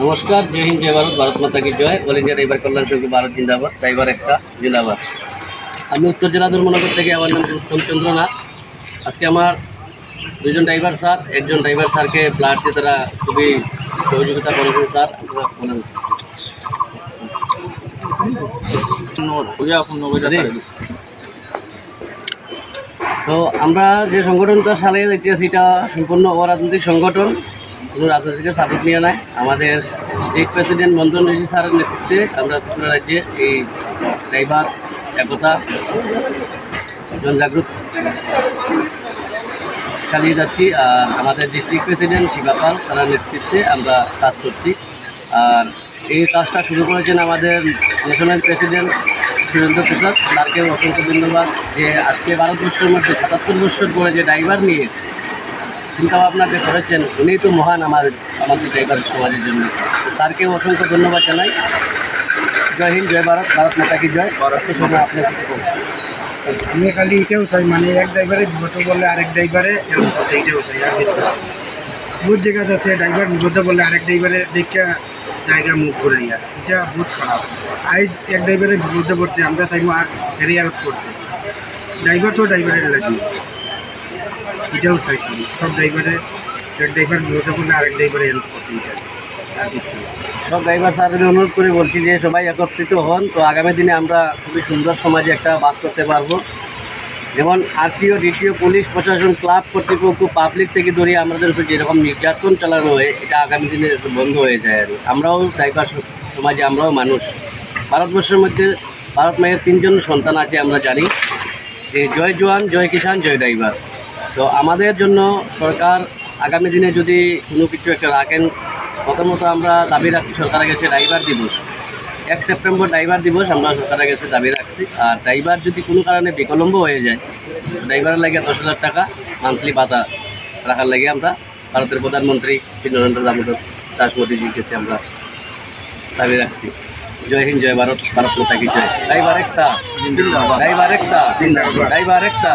নমস্কার, জয় হিন্দ, জয় ভারত, ভারত মাতা কি জয়। অল ইন্ডিয়া ড্রাইভার কল্যাণ সমিতি ভারত জিন্দাবাদ, ড্রাইভার একটা জিন্দাবাদ। আমি উত্তর জেলা ধর্মনগর থেকে, আমার নাম উত্তম চন্দ্রনাথ। আজকে আমার দুজন ড্রাইভার স্যার, একজন ড্রাইভার স্যারকে ব্লাড দিয়ে তারা খুবই সহযোগিতা করেছেন। স্যার বলেন। তো আমরা যে সংগঠনটা চালিয়ে যাইতেছি, এটা সম্পূর্ণ অরাজনৈতিক সংগঠন, কোনো রাজনৈতিক সাপোর্ট নিয়ে নেয়। আমাদের স্টেট প্রেসিডেন্ট মন্ত্রণ ঋষি স্যারের নেতৃত্বে আমরা ত্রিপুরা রাজ্যে এই ড্রাইভার একতা জনজাগরুক চালিয়ে যাচ্ছি। আর আমাদের ডিস্ট্রিক্ট প্রেসিডেন্ট শিবাপাল তার নেতৃত্বে আমরা কাজ করছি। আর এই কাজটা শুরু করেছেন আমাদের ন্যাশনাল প্রেসিডেন্ট সুরেন্দ্র প্রসাদ, তারকেও অসংখ্য ধন্যবাদ যে আজকে ভারতবর্ষের মধ্যে ৭৭ বছর পরে যে ড্রাইভার নিয়ে চিন্তাভাবনা যে করেছেন, উনিই তো মহান আমাদের ড্রাইভার সমাজের জন্য। স্যারকেও অসংখ্য ধন্যবাদ জানাই। জয় হিন্দ, জয় ভারত, ভারত মাতা কি জয়। ভারতের সময় আপনার আমি খালি এটাও চাই, মানে এক ড্রাইভারে বিপদ বললে আরেক ড্রাইভারে এইটাও চাই। আর বহুত জায়গা যাচ্ছে ড্রাইভার বিপদ বললে আরেক ড্রাইভারে দেখে জায়গা মুখ ঘুরাইয়া, এটা বহুত খারাপ। আজ এক ড্রাইভারে বিপদে পড়তে আমরা চাইবো আর হেরিয়ার করতে, ড্রাইভার তো ড্রাইভারের লাগে, এটাও চাই। সব ড্রাইভারে এক ড্রাইভার বিপদে পড়লে আরেক ড্রাইভারে হেল্প করতে, এটা আর কিছু। সব ড্রাইভার স্যারদের অনুরোধ করে বলছি যে সবাই একত্রিত হন, তো আগামী দিনে আমরা খুবই সুন্দর সমাজে একটা বাস করতে পারবো। যেমন আরটিও, ডিটিও, পুলিশ প্রশাসন, ক্লাব কর্তৃপক্ষ, পাবলিক থেকে ধরিয়ে আমাদের উপর যেরকম নির্যাতন চালানো হয়, এটা আগামী দিনে বন্ধ হয়ে যায়। আর আমরাও ড্রাইভার সমাজে, আমরাও মানুষ। ভারতবর্ষের মধ্যে ভারত মায়ের 3জন সন্তান আছে, আমরা জানি যে জয় জওয়ান, জয় কিষাণ, জয় ড্রাইভার। তো আমাদের জন্য সরকার আগামী দিনে যদি কোনো কিছু একটা রাখেন, প্রথমত আমরা দাবি রাখছি সরকারের কাছে ড্রাইভার দিবস, 1 সেপ্টেম্বর ড্রাইভার দিবস আমরা সরকারের কাছে দাবি রাখছি। আর ড্রাইভার যদি কোনো কারণে বিকলম্ব হয়ে যায়, ড্রাইভারের লাগে 10,000 টাকা মান্থলি ভাতা রাখার লাগে আমরা ভারতের প্রধানমন্ত্রী শ্রী নরেন্দ্র দামোদর দাস মোদীজির কাছে আমরা দাবি রাখছি। জয় হিন্দ, জয় ভারত, ভারত মাতা কি জয়। ড্রাইভার একটা, ড্রাইভার একটা, ড্রাইভার একটা।